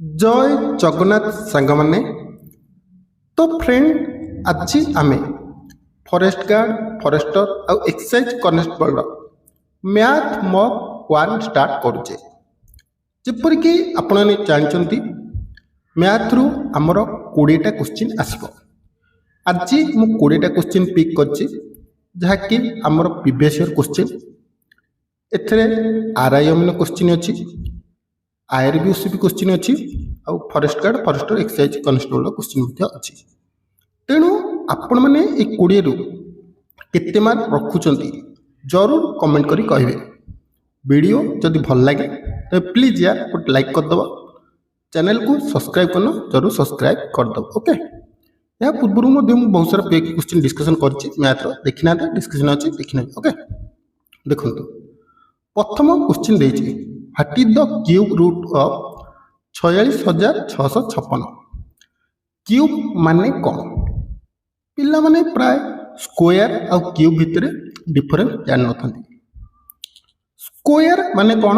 जय जगन्नाथ सांग माने तो फ्रेंड आज आमे फॉरेस्ट गार्ड फॉरेस्टर और excise constable math mock 1 start करुचे जेपरिक आपने जानते मैथ रु आमर 20टा क्वेश्चन आसब आज मु 20टा क्वेश्चन पिक करछि आमर प्रीवियस ईयर क्वेश्चन एथरे आरआईएम क्वेश्चन अच्छी आईआरबीओसीपी क्वेश्चन अच्छी आउ forest guard forester excise constable question अच्छी तेणु आपण मैंने 20 रु केते मार्क रखुचंती जरूर कमेंट करी कहिबे। वीडियो जदि भल लगे तो प्लीज यार गोटे लाइक करदब, चैनल को सब्सक्राइब करना जरूर सब्सक्राइब करदब। ओके या पूर्व बहुत सारा क्वेश्चन डिस्कशन कर मैथ देखी ना डिस्कशन अच्छे देखना। ओके देखो प्रथम क्वेश्चन देछि what is the cube root of 46,656। Cube माने कौन पिला माने प्राय स्क्वायर और क्यूब भितर डिफरेंस जान न। स्क्वायर माने कौन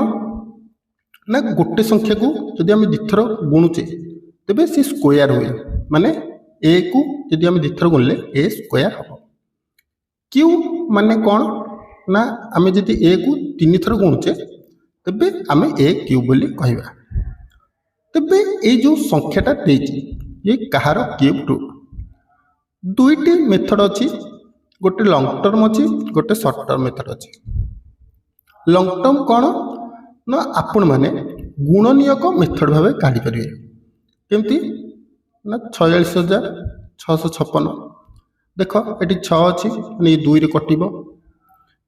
ना गोटे संख्या को जदि आम दिथर गुणुचे तेबे सी स्क्वायर हुए माने ए को जदि आम दिथर गुणले ए स्क्वायर हम। क्यूब माने कौन ना आम जदि ए को 3 थर गुणुचे तेबे आम ए क्यूब बोली कहबा। तेबे ए जो संख्याटा देछि ये कहार क्यूब रूट। दुईटी मेथड अच्छी गोटे लॉन्ग टर्म अच्छी गोटे शॉर्ट टर्म मेथड अच्छी। लॉन्ग टर्म कौन ना आपण मैंने गुणनीयक मेथड भाव काढ़ी पारे केमती ना 46,656 देख ये 6 अच्छी ये 2 रे कटिब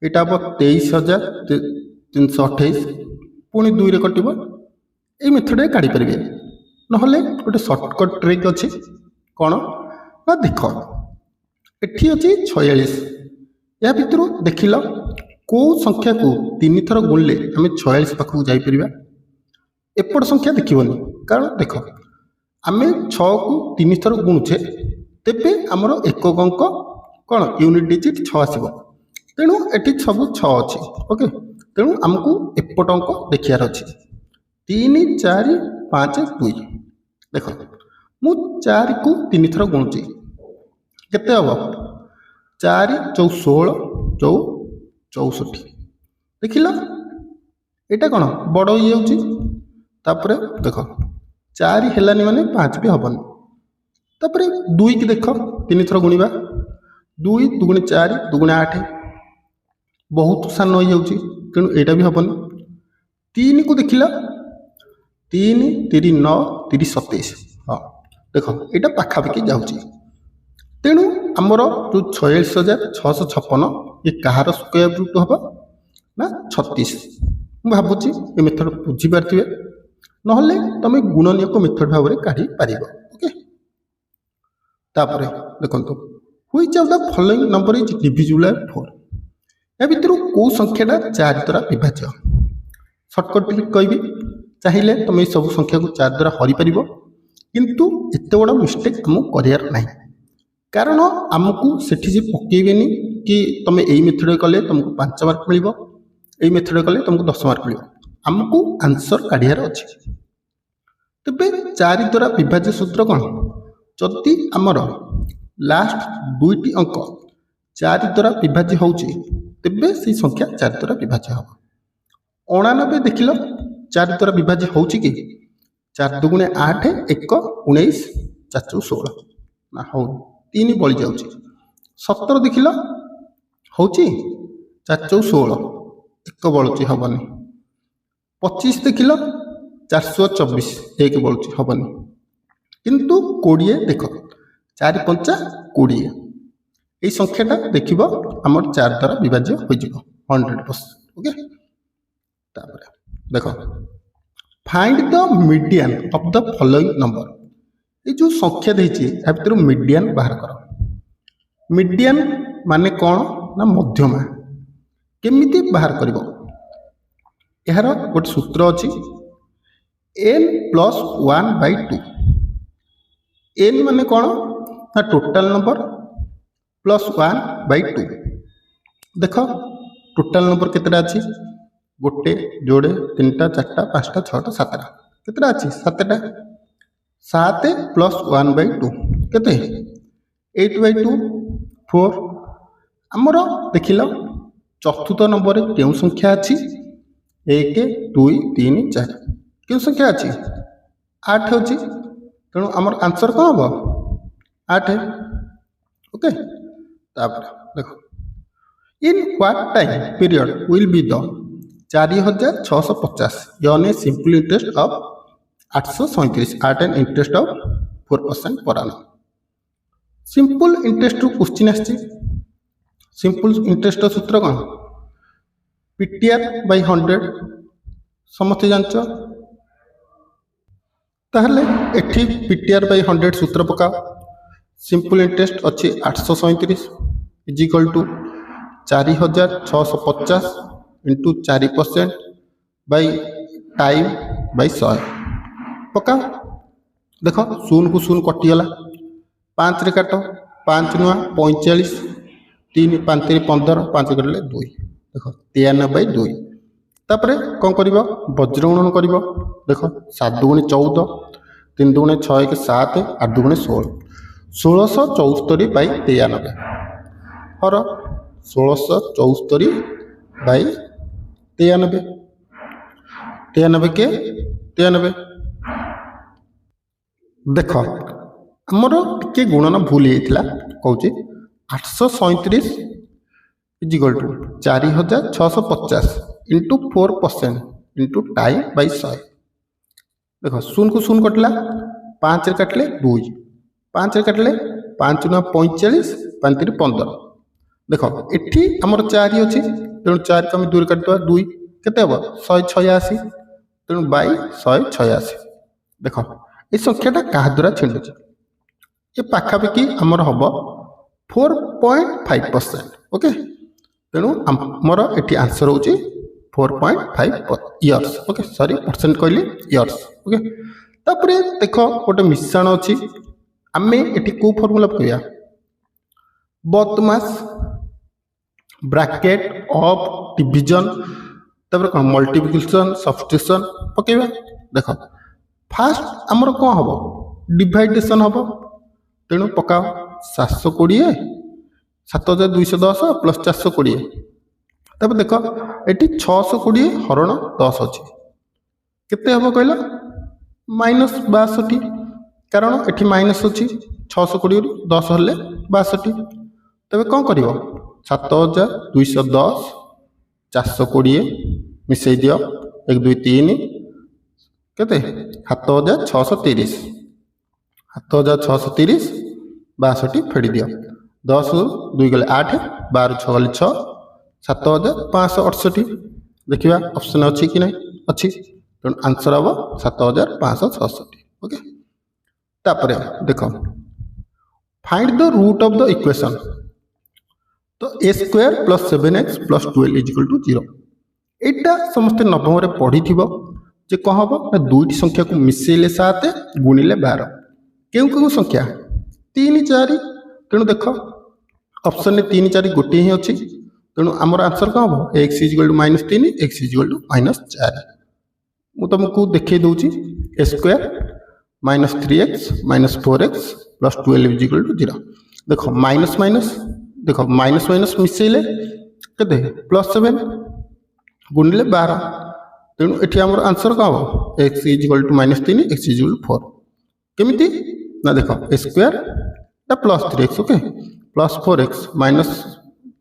यहाँ हम 23,328 पुणी 2 रे कटिब ये मेथड काढ़ी पारे ना गोटे सर्टकट ट्रिक अच्छी कौन ना देख एठी अच्छी 46 या भितर देख ल कौ संख्या को 3 थर गुणले आम 46 पाखक जापर एपट संख्या देखनी कारण देख आम 6 को 3 थर गुणुचे तेबे आमर एकक अंक कौन यूनिट डिजिट 6 आसब तेणु एटी सब 6 अच्छी। ओके तेणु आमको एपट अंक देखार अच्छे 3 4 5 2 देख मु 4 को 3 थर गुणुची केते हम 4 चौ 16 चौ 64 देख ल यहाँ कौन बड़ हो जापर देख 4 हेलानी माने 5 भी हेनी तापर 2 की देख 3 थर गुणवा 2 2 4 2 8 बहुत सान हो जाऊँगी तेणु यहाँ भी हेनी 3 को देख ल 3 3 9 3 27 हाँ देख यहाँ पाखापाखि जाऊँगी तेणु आमर जो 46,656 ये कहार स्क्वायर रूट हम ना 36। मुझे भावुँ ये मेथड बुझीपारे ना तुम गुणनीयक मेथड भाव में काढ़ी पार। ओके तापर देखो which of the following number is divisible by 4। या भितर कौ संख्याटा 4 द्वारा विभाज्य सर्टकट ट्रिक कहबी चाहिए तुम ये सब संख्या को 4 द्वारा हरि पार किंतु एत बड़ मिस्टेक आमको करार ना कारण आमको सेठी पकेबेनी कि तुम यही मेथड कले तुमको 5 मार्क मिल यही मेथड कले तुमको 10 मार्क मिल आमको आंसर काढ़ार अच्छे। तेबे 4 द्वारा विभाज्य सूत्र कौन जदि आमर लास्ट 2टी अंक 4 द्वारा विभाज्य होउची तेबे से संख्या 4 द्वारा विभाज्य हम। 89 देख लो 4 द्वारा विभाज्य होउची कि 4 2 8 1 19 4 16 ना हो 3 बड़ी जाऊँगी 17 देख ल हूँ 4 16 1 बलुची हेनी 25 देख ल 424 1 बलुची हेनी किंतु 20 देख 4 5 20 ये संख्याटा देख आम 4 द्वारा विभाज्य हो 100%। ओके तापर देख find the median of the following number. ये जो संख्या देती भितर मीडियन बाहर कर। मीडियन माने कौन ना मध्यमा केमिति बाहर कर यार गोटे सूत्र अच्छी n + 1/2। n माने कौन ना टोटाल नंबर प्लस 1/2 देख टोटाल नंबर केतेटा अच्छी गोटे जोड़े 3टा 4टा 5टा 6टा 7टा केतेटा अच्छी 7टा 7 प्लस 1/2 केते 8/2 4 आमर देखिल चतुर्थ नंबर क्यों संख्या अच्छी 1 2 3 4 क्यों संख्या अच्छी 8 अच्छी तेणु आमर आंसर कौन हम 8 ओके देख in what time period will be the 4650 यन a simple interest of 837 at an interest of 4% per annum simple interest question आछि सिंपल इंटरेस्ट सूत्र कौन पीटीआर बाय 100 समस्त जानच ताहले एठी पीटीआर बाय 100 सूत्र पकाओ सिंपल इंटरेस्ट अच्छी 837 is equal to 4650 into 4% by time by 100 पकाओ देख शून को शून कटिगला 5 रे काट 5 नुआ 45 3 5 3 15 5 कटले 2 देख 93/2 तापरे कौन कर वज्र गुणन कर देख 7 दुगुणी 14 3 दुगुणी 6 1 7 8 दुगुणी 16 1674 बाय 93 हर 1674 बाय 93 93 के 93 देख आमर टे गुणन भूल होता कौच 837 is equal to 4650 into 4% into time by 100 देख शून को शून कटला 5 रे काटले 2 5 रे काटले 5 नुआ 45 5 3 15 देख एठी आमर 4 अच्छी तेणु 4 को आम 2 काटिदेवा 2 केते हम 186 तेणु बाय 186 देख ये संख्याटा क्या द्वारा छिंडुचे ये पाखापाखि आमर हम 4.5% ओके तेणु आमर ये आंसर हो 4.5 इयर्स ओके सॉरी परसेंट कहली इयर्स ओके तापर देख गोटे मिश्रण अच्छी आम ये कौ फर्मूला पकड़ा बदमास ब्रैकेट ऑफ डिविजन तापर कौन मल्टीप्लिकेशन सब्स्टिट्यूशन पकेबा देख फास्ट आमर कौन हम डिवाइडेशन हम तेणु पकाओ 720 7210 प्लस 420 तब देख ये 620 हरण 10 अच्छी केते हम कहल -62 कारण ये माइनस अच्छी 620 10 हेल्ले 62 तेज कौन कर 7210 420 मिसई दियो 1 2 3 केते 7630 7630 62 फेड़ी दियो 10 2 गले 8 12 6 गले 6 7568 देखिए ऑप्शन अच्छी कि नहीं अच्छी तेणु आंसर हम 7566 ओके तापर देख find the root of the equation तो A square plus 7x plus 12 is equal to 0 एटा समस्त नवम रे पढ़ी थिबो जे कह हम ना दुईटी संख्या को मिसेले 7 गुणिले 12 क्यों क्यों संख्या 3 4 तेणु देख ऑप्शन में 3 4 गोटे ही अच्छी तेणु आमर आंसर कौन हम x is equal to -3 x is equal to -4 मु तुमको देखे दूची A square -3x -4x plus 12 is equal to 0 देख माइनस माइनस देख माइनस माइनस मिसेले केते +7 गुणिले 12 तेणु एठी आमर आंसर कौन हम x is equal to -3 x is equal to 4 केमिति ना देख ए स्क्वायर टा +3x okay +4x minus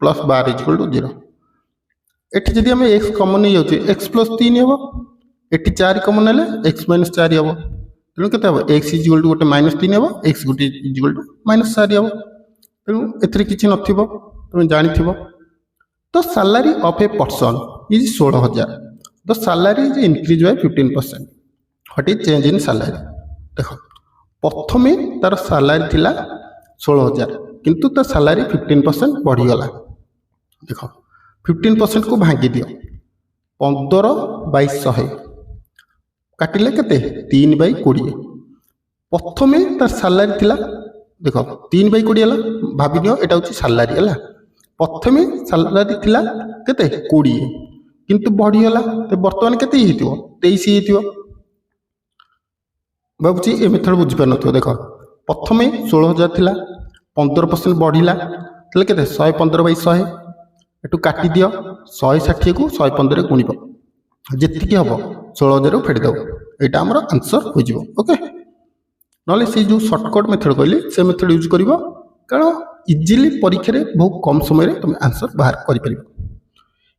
plus 12 is equal to 0 एठी जदि हम x कॉमन नहीं जाउचे x +3 हेबो एठी 4 कॉमन हेले x -4 हेबो तेणु केते हेबो x इज इक्वल टू गोटे -3 हेबो x गोटे इज इक्वल टू -4 हेबो तेणु एथरे किछि नथिबो तुम जानिथिबो तो salary of a person is 16000 the salary is increase by 15% what is change in salary देख प्रथमे तार सैलरी थिला 16000 किंतु तार सैलरी 15% बढ़ी गला देख 15% को भांगी दियो 15/100 काटिले केते 3/20 प्रथमे तार सैलरी थिला देख 3/20 हला भाबी नियो एटा होची सैलरी हला प्रथमे सैलरी थिला केते 20 किंतु बढ़ी गला तो वर्तमान केते हिथिबो 23 हिथिबो भावुँ ये मेथड बुझीपार न देख प्रथम 16,000 थिला 15% बढ़ला ताले केते 115/100 एटू काटी दियो 160 को 115 गुणिब जेतिकी हम 16,000 फेडिदेव यहाँ आमर आंसर हो ओके ना से जो सर्टकट मेथड कहली से मेथड यूज कर कारण इजिली परीक्षा बहुत कम समय तुम आंसर बाहर कर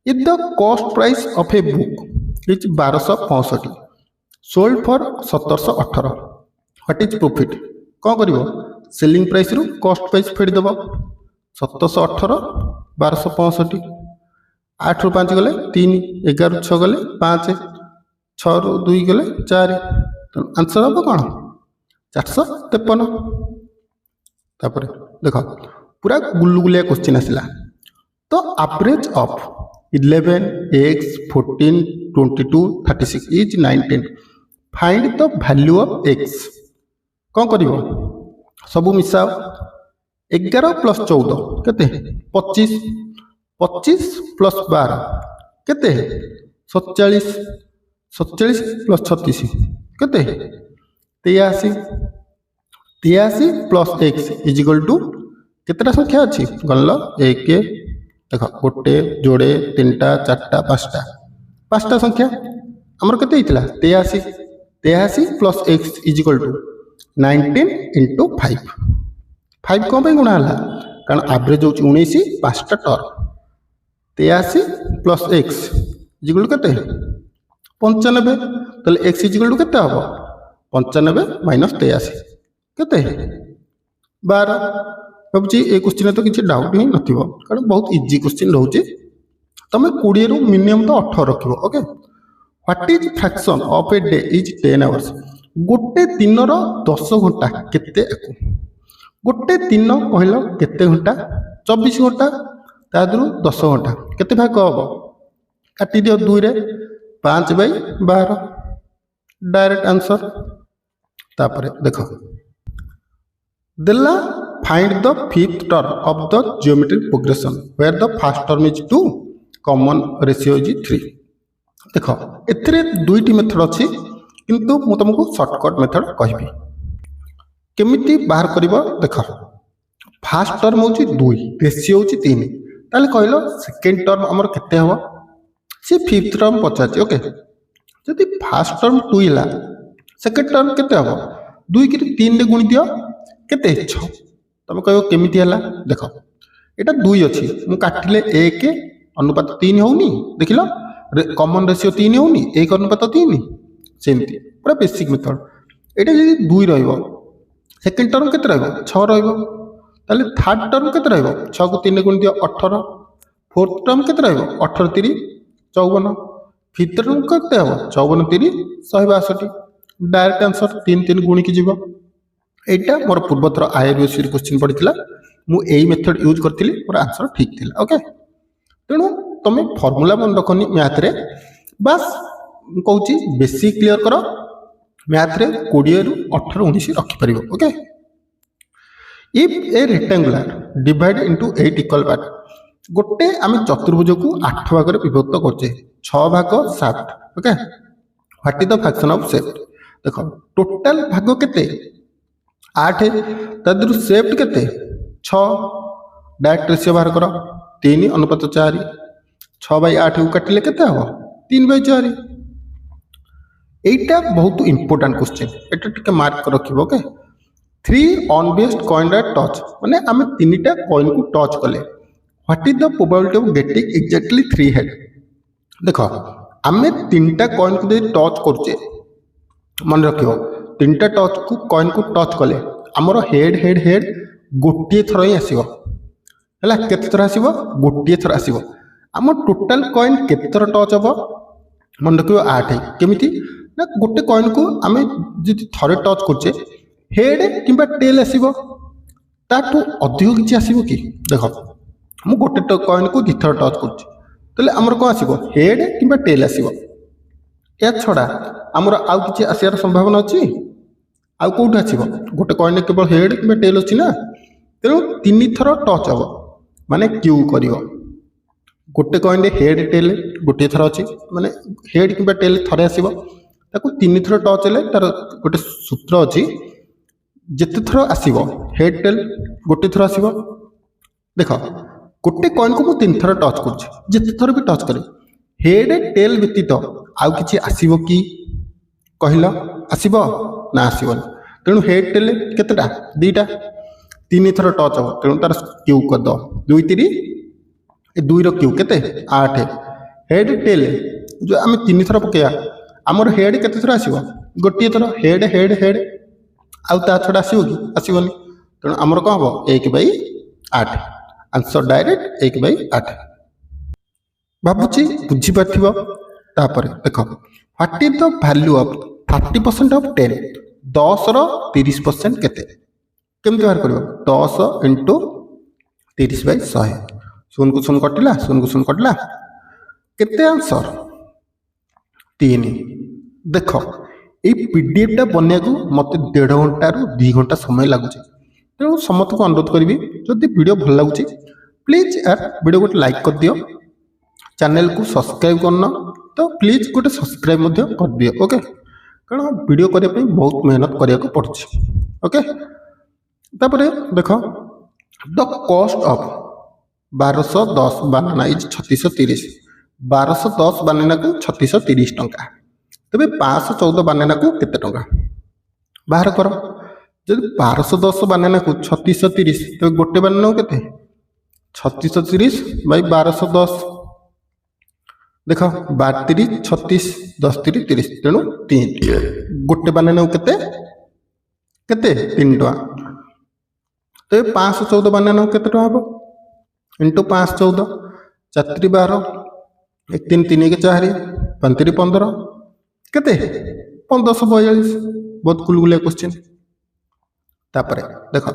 if the cost price of a book is 1265 sold for 1718 what is profit कौन कर सेलिंग प्राइस रु कॉस्ट प्राइस फेडिदेव 1718 1265 8 रु 5 गले 3 11 रु 6 गले 5 6 रु 2 गले 4 आंसर हम कौन 453 तापर देख पूरा गुलगुलिया क्वेश्चन आसला तो average of 11 x 14 22 36 is 19 find the value of x कौन कर सब मिसाओ 11 + 14 केते 25 25 + 12 केते 47 47 + 36 केते 83 83 + x इज इक्वल टू केतटा संख्या अच्छी गल 1 देख गोटे जोड़े 3टा 4टा 5टा 5टा संख्या आमर केते हितला 83 83 + x इज इक्वल टू 19 × 5 5 कौन गुणा है कारण एवरेज हो 19 5टा term 83 + x is equal to केते 95 तो x इज इक्वल टू केते हम 95 - 83 केते 12 भाई ये क्वेश्चन तो किसी डाउट ही नथिबो कारण बहुत इजी क्वेश्चन रोचे तुम 20 रु मिनिमम तो 18 रखिबो okay what is fraction of a day is 10 hours गोटे दिन 10 घंटा केते गोटे दिन कहल केते घंटा 24 घंटा तादरू 10 घंटा केते भाग हम काटी दियो 2 रे 5/12 डायरेक्ट आंसर तापर देख देला find the fifth term of the geometric progression where the first term is 2 common ratio is 3 देख एथिरे दुईटी मेथड अच्छी किंतु मु तुमको शॉर्टकट मेथड कहबी केमिति बाहर करिवो देख फर्स्ट टर्म होची 2 रेशियो होची 3 ताले कहलो सेकंड टर्म हमर केते हबो से फिफ्थ टर्म पचाची ओके जदि फर्स्ट टर्म 2 हिला सेकंड टर्म केते हबो 2 की 3 रे गुणी दियो केते 6 तुम कह केमिति हला देख एटा 2 अच्छी मु काटिले 1 अनुपात 3 होनी देखिल कॉमन रेशियो 3 होनी 1 अनुपात 3 सेमती पूरा बेसिक मेथड एटा जदि 2 रहइबो सेकंड टर्म केते रहइबो 6 रहइबो ताले थर्ड टर्म केते रहइबो 6 को 3 रे गुणी दियो 18 फोर्थ टर्म केते रहइबो 18 3 54 फिफ्थ टर्म केते हबो 54 3 162 डायरेक्ट आंसर 3 3 गुणी की जीवो एटा मोर पूर्वथर आईआरबीएस क्वेश्चन पड़ता मुझे मेथड यूज करी मोर आंसर ठीक थी ओके तेणु तुम फर्मूला मन रखनी मैथ रे बस कहूँ बेसिक क्लियर कर मैथ रे 20 रु 18 19 रखिपर okay if a rectangular divide into 8 equal part गोटे आम चतुर्भुज को 8 भाग में विभक्त करचे 6 भाग 7 okay what is the fraction of shift देख टोटल भाग केते 8 तदर सेफ्ट केते 6 डायरेक्ट रेशियो बाहर कर 3 अनुपात 4 6/8 को काटिले केते हबो 3/4 एटा बहुत इंपोर्टेंट क्वेश्चन एटा टिके मार्क कर रखिबो okay 3 on based coin at touch माने आमे तीनटा कॉइन को टच कले what is the probability of getting exactly 3 head देखो आमे तीनटा कॉइन को टच करचे मन रखिबो 3टा टच को कॉइन को टच कले आमर हेड हेड हेड गोटे थर ही आसो है केते थर आसो गोटे थर आसो आम टोटाल कॉइन केते थर टच हम मन रख 8 केमिति ना गोटे कॉइन को आम जी थे टच करचे हेड कि टेल आसो ताठू अधिक किसी आसो कि देख मु गोटे कॉइन को दुथर टच कर आमर कौन आसो हेड कि टेल आसो या छड़ा आमर आउ किसी आसार संभावना अच्छी आउ कौट आसो गोटे कॉइन केवल हेड कि टेल अच्छी ना तेणु 3 थर टच हम माने क्यू कर गोटे कॉइन हेड टेल गोटे थर अच्छी माने हेड कि टेल थरे आसो ताको 3 थर टच हेले तार गोटे सूत्र अच्छी जिते थर आसव हेड टेल गोटे थर आसव देख गोटे कॉइन को मुझे 3 थर टच कर जिते थर भी टच करे हेड टेल व्यतीत आउ कि आसव कि कहल आसव ना आसवन तेणु हेड टेल केतेटा 2टा 3 थर टच हम तेणु तार क्यू करद 2 3 2 क्यू केते 8 हेड टेल जो आम 3 थर पकड़ा आमर हेड केते थर आसव गोटे थर हेड हेड हेड आउ ता छड़ा आसव कि आसवनी तेणु आमर कौन हम 1/8 आंसर डायरेक्ट 1/8 भावुची बुझीपार तापर देख what is the value of 30% of 10 10 रो 30% केते केमती बाहर कर 10 इंटू 30/100 शून को शून कटिला केते आंसर 3 देख ये पीडीएफ बनने को मत 1.5 घंटा रु 2 घंटा समय लगुच तेणु समस्त को अनुरोध करी जदि वीडियो भल लगुच प्लीज यार वीडियो गोटे लाइक कर दियो चैनल को सब्सक्राइब करना तो प्लीज गोटे सब्सक्राइब कर दियो ओके कारण वीडियो करने बहुत मेहनत करिया को पड़छ ओके तापरे देख the cost of 1210 banana is 3630 1210 बनाना को 3630 टंका तेरे 514 बनाना को केते टंका बाहर कर जब 1210 बनाना को 3630 तो गोटे बनाना केते 3630 बाई 1210 देख 12 36 10 30 तेणु 3 गोटे बनाना केते केते 3 टका तो 514 बनाना केते टका हम इंटू 514 4 12 1 3 3 1 4 5 3 15 केते 1542 बहुत कुलगुलिया क्वेश्चन तापर देख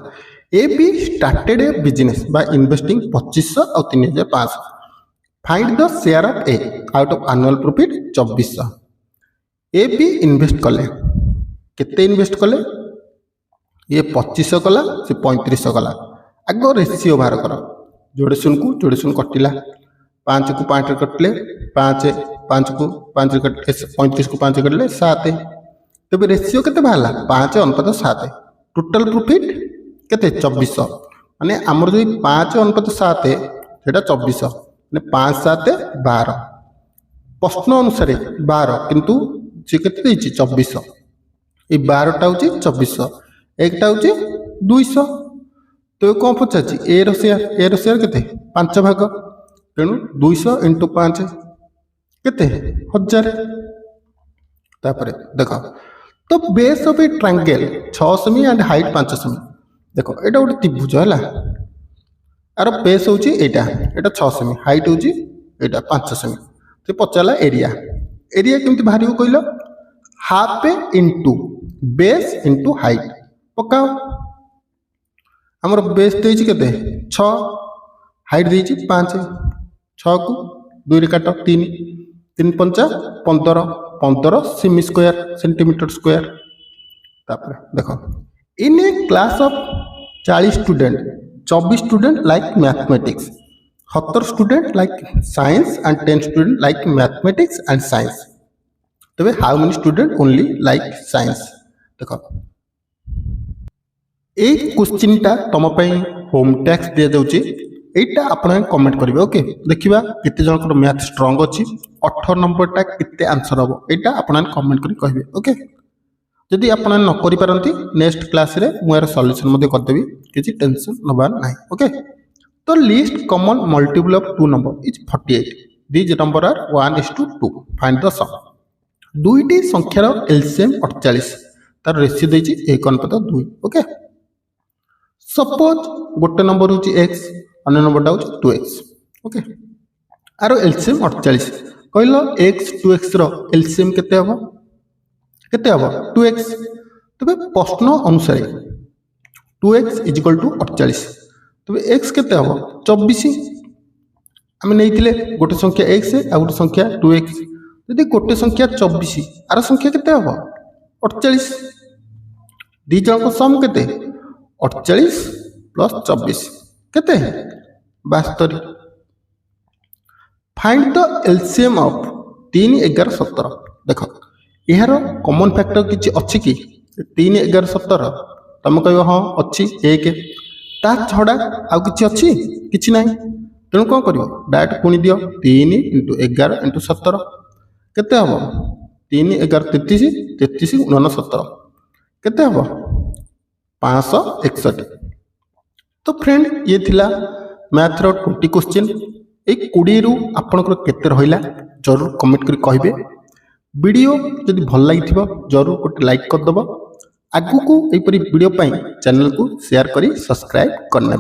A B started a business by investing 2500 और 3500 find the share of A out of annual profit 2400 A B invest कले केते इन्वेस्ट कले ये 2500 कला से 3500 कला आग रेशियो बाहर कर जोड़े शून कटिला 5 को 5 कटिले 5 को 5 कटिले 35 को 5 कटिले 7 तेज रेशियो केते बाहरला 5:7 टोटल प्रॉफिट केते 2400 माने हमर जो 5:7 सेटा 2400 माने 5 7 12 प्रश्न अनुसार 12 किंतु जे केते देछि 2400 ए 12 टा होछि 2400 एकटा होछि 200 तो कौन पचार ए रोसेयर केते 5 भाग तेणु 200 इंटू 5 केते 1000 तापरे देख तो base of A triangle 6 semi and height 5 semi देखो एटा गोटे त्रिभुज है यार बेस होची एटा 6 सेमी हाइट होची एटा 5 सेमी तो पचाला एरिया केमती बाहर कहल हाफ ए इंटू बेस इंटू हाइट पकाओ आमर बेस देछि केते 6 हाइट देछि 5 6 को 2 रे काट 3 3 5 15 15 सेमी स्क्वायर सेंटीमीटर स्क्वायर तापर देखो in a class of 40 student 24 student like mathematics 70 student like science and 10 student like mathematics and science तबे how many student only like science देखो ए क्वेश्चन टा तुम होम टैक्स दिया जाउची एटा आपण comment करिवे ओके देखिबा केते जन मैथ स्ट्रांग अछि 18 नंबर टा केते आंसर हबो एटा आपण कमेंट करि कहबे ओके जदि आपण न करि पारंती नेक्स्ट क्लास रे मु यार सॉल्यूशन मध्ये कर देबी किछि टेंशन नबा नाही ओके तो least common multiple of 2 number is 48 this number are 1:2 find the sum दुईटी संख्यार एलसीएम 48 तार रेशियो देछि 1:2 ओके सपोज गोटे नंबर होची x अन्य नंबर टा होची 2x ओके आरो एलसीएम 48 कहलो x 2x रो एलसीएम केते हबो 2x तबे प्रश्न अनुसार 2x = 48 तबे x केते हबो 24 आमे नैथिले गोटे संख्या x आ गोटे संख्या 2x यदि गोटे संख्या 24 आर संख्या केते हबो 48 दी जन को सम केते 48 प्लस 24 केते 72 फाइंड द एलसीएम ऑफ 3 11 17 देखो यार कॉमन फैक्टर किसी अच्छी कि 3 11 17 तुम कह हाँ अच्छी 1 ता छड़ा आउ किसी अच्छी किसी ना तेणु कौन कर डायरेक्ट पुणी दियो 3 × 11 × 17 केते हम 3 11 33 33 × 17 केते हम 561। तो फ्रेंड ये थिला मैथ रो 20 क्वेश्चन ए 20 रु आपनकर केते रहिला जरूर कमेंट करी कहबे। वीडियो जदि भल लगी जरूर गोटे लाइक करदेव। आगू को यहपरी वीडियो चैनल को शेयर करी सब्सक्राइब करने।